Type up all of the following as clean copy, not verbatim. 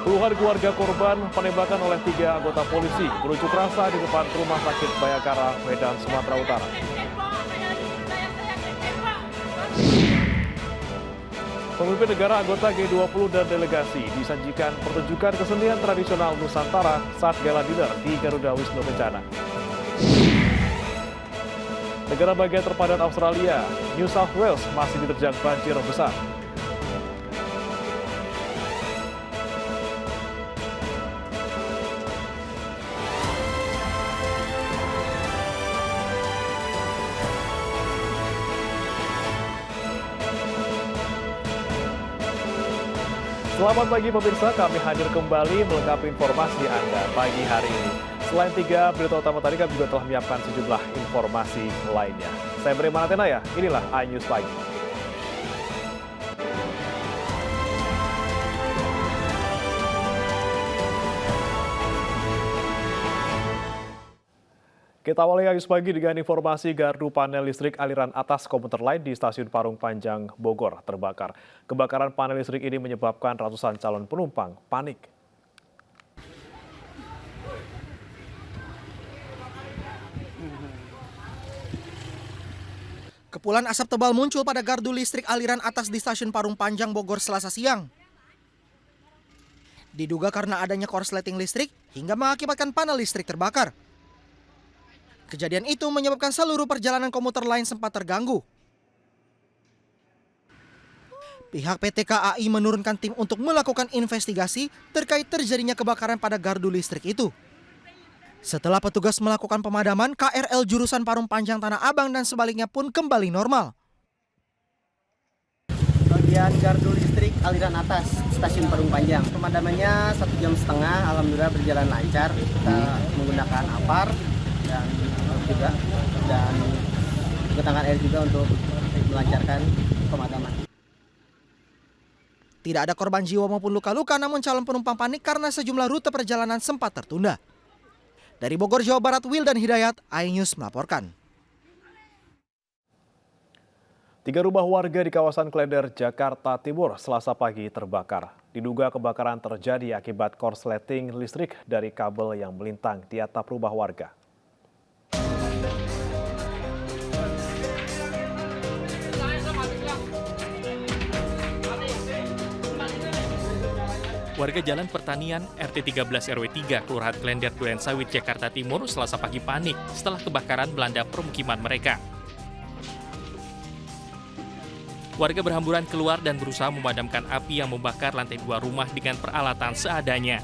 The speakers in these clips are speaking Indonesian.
Puluhan keluarga korban penembakan oleh 3 anggota polisi berunjuk rasa di depan Rumah Sakit Bayangkara, Medan, Sumatera Utara. Pemimpin negara, anggota G20 dan delegasi disajikan pertunjukan kesenian tradisional Nusantara saat gala dinner di Garuda Wisnu Kencana. Negara bagian terpadat Australia, New South Wales masih diterjang banjir besar. Selamat pagi pemirsa, kami hadir kembali melengkapi informasi Anda pagi hari ini. Selain 3 berita utama tadi, kami juga telah menyiapkan sejumlah informasi lainnya. Saya Beri Manatena ya, inilah iNews Pagi. Kita awali iNews Pagi dengan informasi gardu panel listrik aliran atas komuter lain di Stasiun Parung Panjang, Bogor terbakar. Kebakaran panel listrik ini menyebabkan ratusan calon penumpang panik. Kepulan asap tebal muncul pada gardu listrik aliran atas di Stasiun Parung Panjang, Bogor Selasa siang. Diduga karena adanya korsleting listrik hingga mengakibatkan panel listrik terbakar. Kejadian itu menyebabkan seluruh perjalanan komuter lain sempat terganggu. Pihak PT KAI menurunkan tim untuk melakukan investigasi terkait terjadinya kebakaran pada gardu listrik itu. Setelah petugas melakukan pemadaman, KRL jurusan Parung Panjang Tanah Abang dan sebaliknya pun kembali normal. Bagian gardu listrik aliran atas Stasiun Parung Panjang, pemadamannya 1,5 jam, alhamdulillah berjalan lancar. Kita menggunakan APAR dan ketangan air juga untuk melancarkan pemadaman. Tidak ada korban jiwa maupun luka-luka, namun calon penumpang panik karena sejumlah rute perjalanan sempat tertunda. Dari Bogor, Jawa Barat, Wildan Hidayat, iNews melaporkan. 3 rumah warga di kawasan Klender, Jakarta Timur, Selasa pagi terbakar. Diduga kebakaran terjadi akibat korsleting listrik dari kabel yang melintang di atap rumah warga. Warga Jalan Pertanian RT 13 RW 3 Kelurahan Klender, Durensawit, Jakarta Timur Selasa pagi panik setelah kebakaran melanda permukiman mereka. Warga berhamburan keluar dan berusaha memadamkan api yang membakar lantai 2 rumah dengan peralatan seadanya.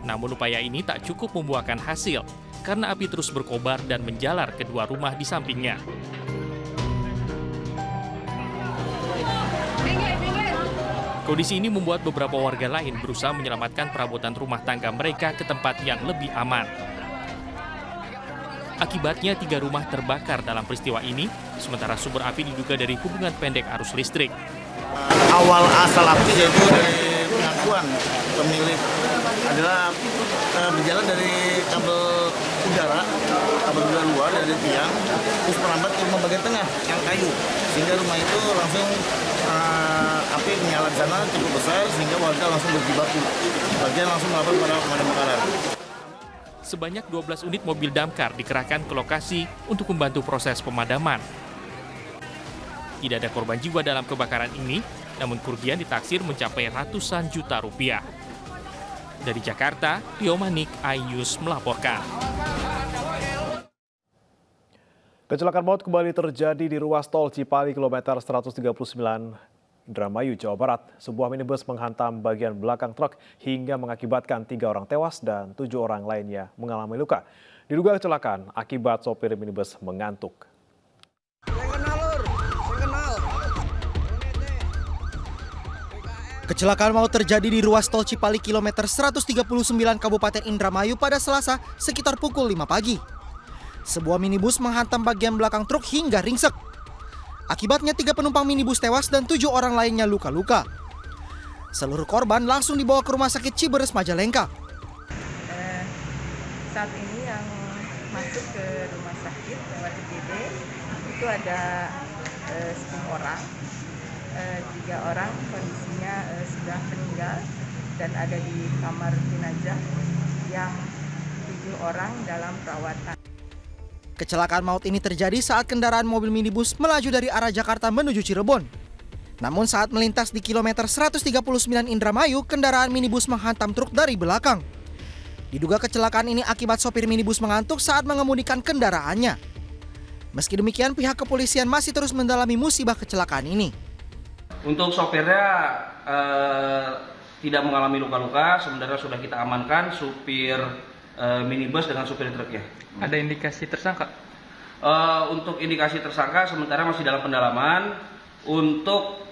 Namun upaya ini tak cukup membuahkan hasil karena api terus berkobar dan menjalar ke 2 rumah di sampingnya. Kondisi ini membuat beberapa warga lain berusaha menyelamatkan perabotan rumah tangga mereka ke tempat yang lebih aman. Akibatnya 3 rumah terbakar dalam peristiwa ini, sementara sumber api diduga dari hubungan pendek arus listrik. Awal asal api yaitu dari pengakuan pemilik adalah berjalan dari kabel udara luar dari tiang, terus merambat ke rumah bagian tengah yang kayu, sehingga rumah itu langsung api menyala di sana cukup besar sehingga warga langsung berjibaku. Bagian langsung melakukan pada pemadam kebakaran. Sebanyak 12 unit mobil damkar dikerahkan ke lokasi untuk membantu proses pemadaman. Tidak ada korban jiwa dalam kebakaran ini, namun kerugian ditaksir mencapai ratusan juta rupiah. Dari Jakarta, Tio Manik, iNews melaporkan. Kecelakaan maut kembali terjadi di ruas tol Cipali kilometer 139 Indramayu, Jawa Barat. Sebuah minibus menghantam bagian belakang truk hingga mengakibatkan 3 orang tewas dan 7 orang lainnya mengalami luka. Diduga kecelakaan akibat sopir minibus mengantuk. Kecelakaan maut terjadi di ruas tol Cipali kilometer 139 Kabupaten Indramayu pada Selasa sekitar pukul 5 pagi. Sebuah minibus menghantam bagian belakang truk hingga ringsek. Akibatnya 3 penumpang minibus tewas dan 7 orang lainnya luka-luka. Seluruh korban langsung dibawa ke Rumah Sakit Ciberes Majalengka. Saat ini yang masuk ke rumah sakit lewat IGD itu ada 10 orang. 3 orang kondisinya sudah meninggal dan ada di kamar jenazah, yang 7 orang dalam perawatan. Kecelakaan maut ini terjadi saat kendaraan mobil minibus melaju dari arah Jakarta menuju Cirebon. Namun saat melintas di kilometer 139 Indramayu, kendaraan minibus menghantam truk dari belakang. Diduga kecelakaan ini akibat sopir minibus mengantuk saat mengemudikan kendaraannya. Meski demikian, pihak kepolisian masih terus mendalami musibah kecelakaan ini. Untuk sopirnya tidak mengalami luka-luka, sebenarnya sudah kita amankan supir minibus dengan supir truknya. Ada indikasi tersangka? Untuk indikasi tersangka sementara masih dalam pendalaman. Untuk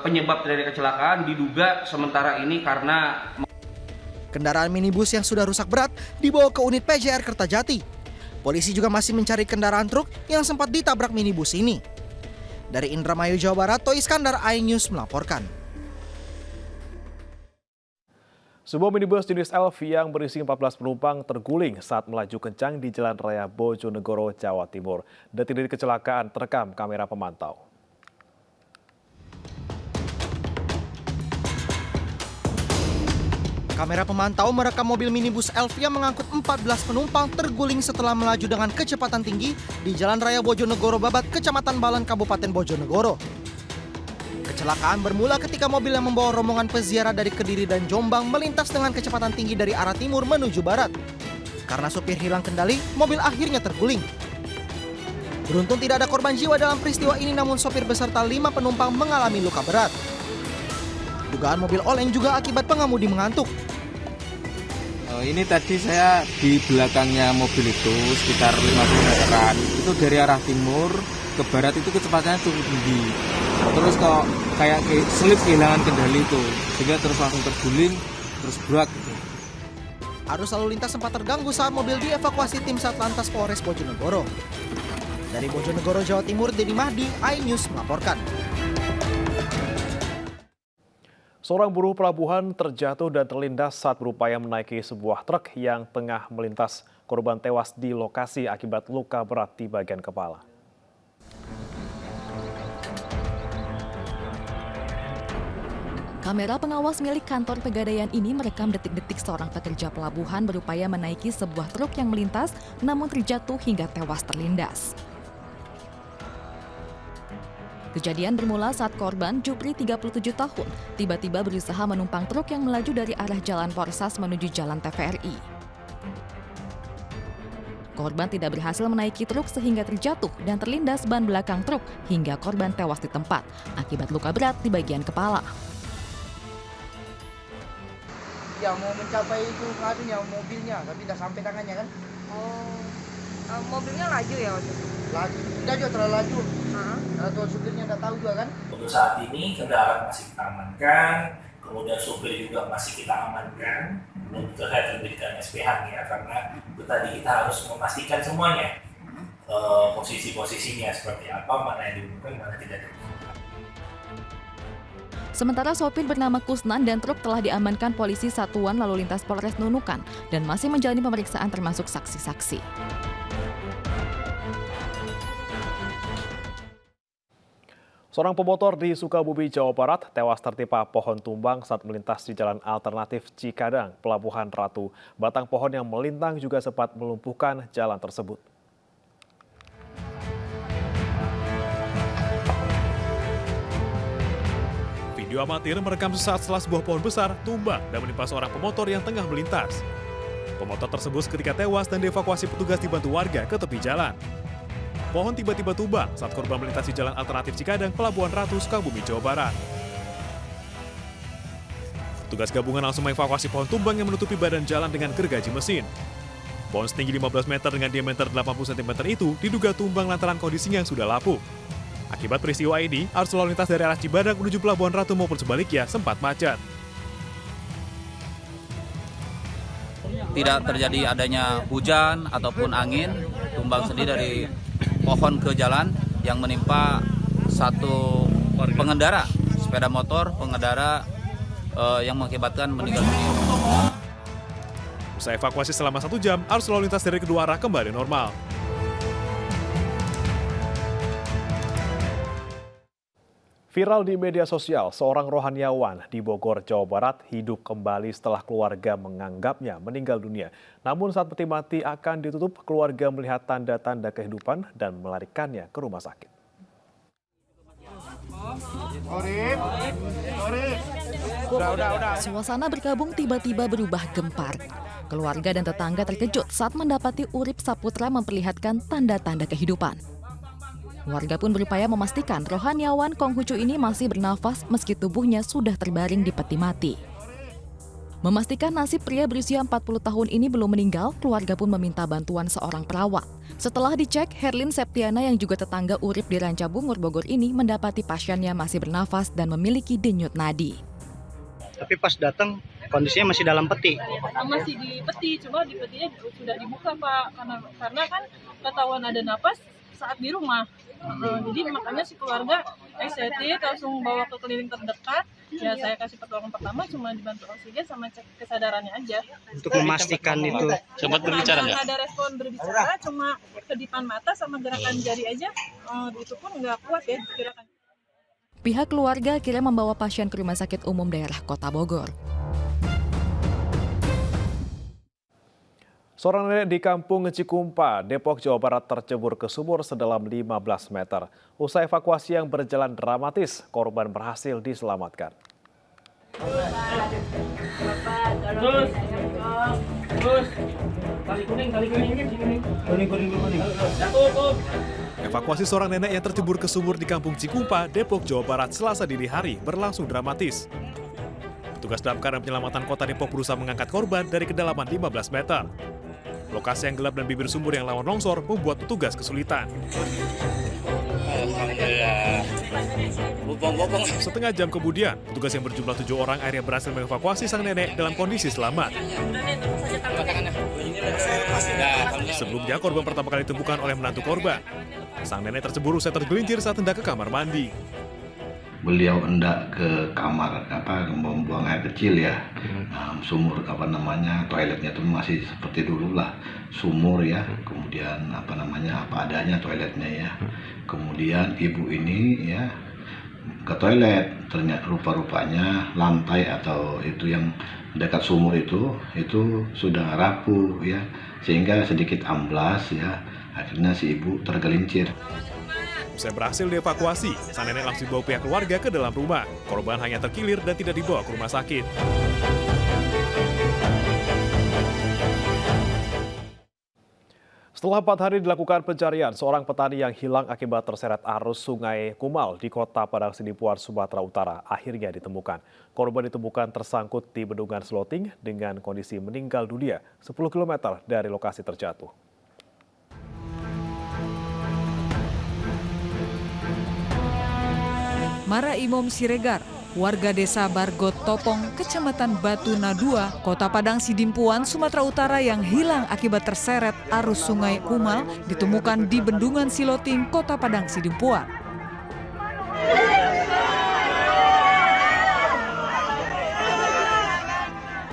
penyebab dari kecelakaan diduga sementara ini karena kendaraan minibus yang sudah rusak berat dibawa ke unit PJR Kertajati. Polisi juga masih mencari kendaraan truk yang sempat ditabrak minibus ini. Dari Indramayu, Jawa Barat, Toy Iskandar, iNews melaporkan. Sebuah minibus jenis Elf yang berisi 14 penumpang terguling saat melaju kencang di Jalan Raya Bojonegoro, Jawa Timur. Detik-detik kecelakaan terekam kamera pemantau. Kamera pemantau merekam mobil minibus Elf yang mengangkut 14 penumpang terguling setelah melaju dengan kecepatan tinggi di Jalan Raya Bojonegoro Babat, Kecamatan Balan, Kabupaten Bojonegoro. Kecelakaan bermula ketika mobil yang membawa rombongan peziarah dari Kediri dan Jombang melintas dengan kecepatan tinggi dari arah timur menuju barat. Karena supir hilang kendali, mobil akhirnya terguling. Beruntung tidak ada korban jiwa dalam peristiwa ini, namun sopir beserta 5 penumpang mengalami luka berat. Dugaan mobil oleng juga akibat pengemudi mengantuk. Ini tadi saya di belakangnya mobil itu sekitar 50 meteran. Itu dari arah timur ke barat itu kecepatannya cukup tinggi. Terus kok kayak selip kehilangan kendali itu, sehingga terus langsung terguling, terus berat gitu. Arus lalu lintas sempat terganggu saat mobil dievakuasi tim Satlantas Polres Bojonegoro. Dari Bojonegoro, Jawa Timur, Dedi Mahdi, iNews melaporkan. Seorang buruh pelabuhan terjatuh dan terlindas saat berupaya menaiki sebuah truk yang tengah melintas. Korban tewas di lokasi akibat luka berat di bagian kepala. Kamera pengawas milik kantor Pegadaian ini merekam detik-detik seorang pekerja pelabuhan berupaya menaiki sebuah truk yang melintas namun terjatuh hingga tewas terlindas. Kejadian bermula saat korban, Jupri 37 tahun, tiba-tiba berusaha menumpang truk yang melaju dari arah Jalan Porsas menuju Jalan TVRI. Korban tidak berhasil menaiki truk sehingga terjatuh dan terlindas ban belakang truk hingga korban tewas di tempat akibat luka berat di bagian kepala. Ya mau mencapai itu mobilnya, tapi tidak sampai tangannya kan? Mobilnya laju ya waktu itu? Laju, tidak juga terlalu laju. Atau supirnya tidak tahu juga kan? Untuk saat ini kendaraan masih kita amankan, kemudian supir juga masih kita amankan, belum terbitkan SPH-nya karena itu tadi kita harus memastikan semuanya posisi-posisinya seperti apa, mana yang diumumkan, mana tidak diumumkan. Sementara sopir bernama Kusnan dan truk telah diamankan polisi Satuan Lalu Lintas Polres Nunukan dan masih menjalani pemeriksaan termasuk saksi-saksi. Seorang pemotor di Sukabumi, Jawa Barat tewas tertimpa pohon tumbang saat melintas di Jalan Alternatif Cikadang, Pelabuhan Ratu. Batang pohon yang melintang juga sempat melumpuhkan jalan tersebut. Video amatir merekam sesaat setelah sebuah pohon besar tumbang dan menimpa seorang pemotor yang tengah melintas. Pemotor tersebut ketika tewas dan dievakuasi petugas dibantu warga ke tepi jalan. Pohon tiba-tiba tumbang saat korban melintasi Jalan Alternatif Cikadang, Pelabuhan Ratu, Sukabumi, Jawa Barat. Petugas gabungan langsung mengevakuasi pohon tumbang yang menutupi badan jalan dengan gergaji mesin. Pohon setinggi 15 meter dengan diameter 80 cm itu diduga tumbang lantaran kondisinya yang sudah lapuk. Akibat peristiwa ini, arus lalu lintas dari arah Cibadak menuju Pelabuhan Ratu maupun sebaliknya sempat macet. Tidak terjadi adanya hujan ataupun angin, tumbang sendiri dari pohon ke jalan yang menimpa satu pengendara sepeda motor, yang mengakibatkan meninggal dunia. Usai evakuasi selama 1 jam, arus lalu lintas dari kedua arah kembali normal. Viral di media sosial, seorang rohaniawan di Bogor, Jawa Barat hidup kembali setelah keluarga menganggapnya meninggal dunia. Namun saat peti mati akan ditutup, keluarga melihat tanda-tanda kehidupan dan melarikannya ke rumah sakit. Suasana berkabung tiba-tiba berubah gempar. Keluarga dan tetangga terkejut saat mendapati Urip Saputra memperlihatkan tanda-tanda kehidupan. Warga pun berupaya memastikan rohaniawan Konghucu ini masih bernafas meski tubuhnya sudah terbaring di peti mati. Memastikan nasib pria berusia 40 tahun ini belum meninggal, keluarga pun meminta bantuan seorang perawat. Setelah dicek, Herlin Septiana yang juga tetangga Urip di Rancabungur, Bogor ini mendapati pasiennya masih bernafas dan memiliki denyut nadi. Tapi pas datang kondisinya masih dalam peti. Masih di peti, cuma di petinya sudah dibuka Pak, karena kan ketahuan ada napas saat di rumah. Jadi makanya si keluarga excited langsung bawa ke klinik terdekat. Ya saya kasih pertolongan pertama cuma dibantu oksigen sama cek kesadarannya aja. Untuk memastikan itu. Sempat berbicara nggak? Ada respon berbicara, cuma kedipan mata sama gerakan jari aja. Itu pun nggak kuat ya gerakan. Pihak keluarga akhirnya membawa pasien ke Rumah Sakit Umum Daerah Kota Bogor. Seorang nenek di Kampung Cikumpa, Depok, Jawa Barat tercebur ke sumur sedalam 15 meter. Usai evakuasi yang berjalan dramatis, korban berhasil diselamatkan. Evakuasi seorang nenek yang tercebur ke sumur di Kampung Cikumpa, Depok, Jawa Barat Selasa dini hari berlangsung dramatis. Petugas damkar dan penyelamatan kota Depok berusaha mengangkat korban dari kedalaman 15 meter. Lokasi yang gelap dan bibir sumur yang rawan longsor membuat petugas kesulitan. Setengah jam kemudian, petugas yang berjumlah 7 orang akhirnya berhasil mengevakuasi sang nenek dalam kondisi selamat. Sebelumnya, korban pertama kali ditemukan oleh menantu korban. Sang nenek tercebur usai tergelincir saat hendak ke kamar mandi. Beliau hendak ke kamar membuang air kecil ya, sumur toiletnya itu masih seperti dulu lah, sumur ya, kemudian apa adanya toiletnya ya, kemudian ibu ini ya ke toilet, ternyata rupa-rupanya lantai atau itu yang dekat sumur itu sudah rapuh ya, sehingga sedikit amblas ya, akhirnya si ibu tergelincir. Usai berhasil dievakuasi, sang nenek langsung dibawa pihak keluarga ke dalam rumah. Korban hanya terkilir dan tidak dibawa ke rumah sakit. Setelah 4 hari dilakukan pencarian, seorang petani yang hilang akibat terseret arus Sungai Kumal di Kota Padang Sidimpuan, Sumatera Utara akhirnya ditemukan. Korban ditemukan tersangkut di bendungan Seloting dengan kondisi meninggal dunia 10 km dari lokasi terjatuh. Mara Imom Siregar, warga desa Bargot Topong, Kecamatan Batu Nadua, Kota Padang Sidimpuan, Sumatera Utara yang hilang akibat terseret arus Sungai Kumal ditemukan di Bendungan Siloting, Kota Padang Sidimpuan.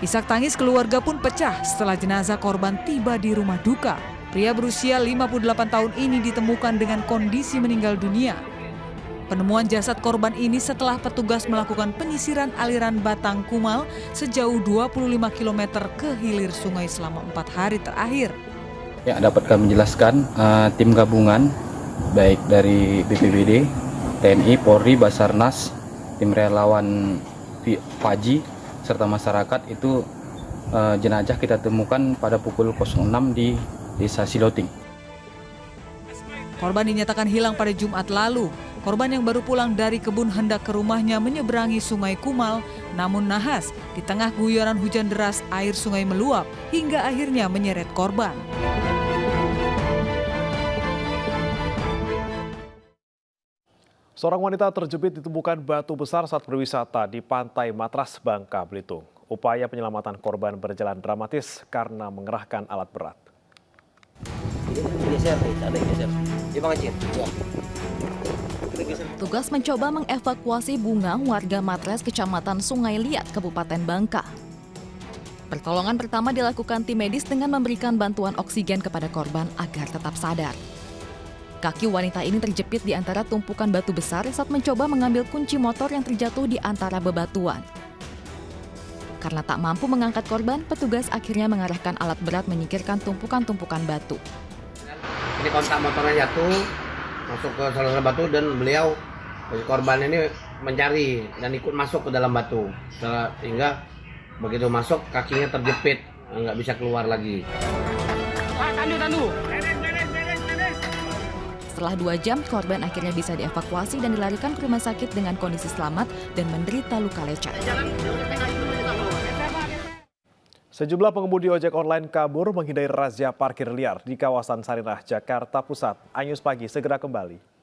Isak tangis keluarga pun pecah setelah jenazah korban tiba di rumah duka. Pria berusia 58 tahun ini ditemukan dengan kondisi meninggal dunia. Penemuan jasad korban ini setelah petugas melakukan penyisiran aliran Batang Kumal sejauh 25 km ke hilir sungai selama 4 hari terakhir. Ya, dapat kami jelaskan tim gabungan baik dari BPBD, TNI, Polri, Basarnas, tim relawan Faji, serta masyarakat itu jenazah kita temukan pada pukul 06 di Desa Siloting. Korban dinyatakan hilang pada Jumat lalu. Korban yang baru pulang dari kebun hendak ke rumahnya menyeberangi Sungai Kumal, namun nahas di tengah guyuran hujan deras air sungai meluap hingga akhirnya menyeret korban. Seorang wanita terjepit ditemukan batu besar saat berwisata di Pantai Matras, Bangka Belitung. Upaya penyelamatan korban berjalan dramatis karena mengerahkan alat berat. Tugas mencoba mengevakuasi Bunga, warga Matres, Kecamatan Sungai Liat, Kabupaten Bangka. Pertolongan pertama dilakukan tim medis dengan memberikan bantuan oksigen kepada korban agar tetap sadar. Kaki wanita ini terjepit di antara tumpukan batu besar saat mencoba mengambil kunci motor yang terjatuh di antara bebatuan. Karena tak mampu mengangkat korban, petugas akhirnya mengarahkan alat berat menyingkirkan tumpukan-tumpukan batu. Ini kontak motornya jatuh, masuk ke salah batu dan beliau, korban ini mencari dan ikut masuk ke dalam batu. Sehingga begitu masuk kakinya terjepit, nggak bisa keluar lagi. Setelah 2 jam, korban akhirnya bisa dievakuasi dan dilarikan ke rumah sakit dengan kondisi selamat dan menderita luka lecet. Sejumlah pengemudi ojek online kabur menghindari razia parkir liar di kawasan Sarinah, Jakarta Pusat. Anyus Pagi segera kembali.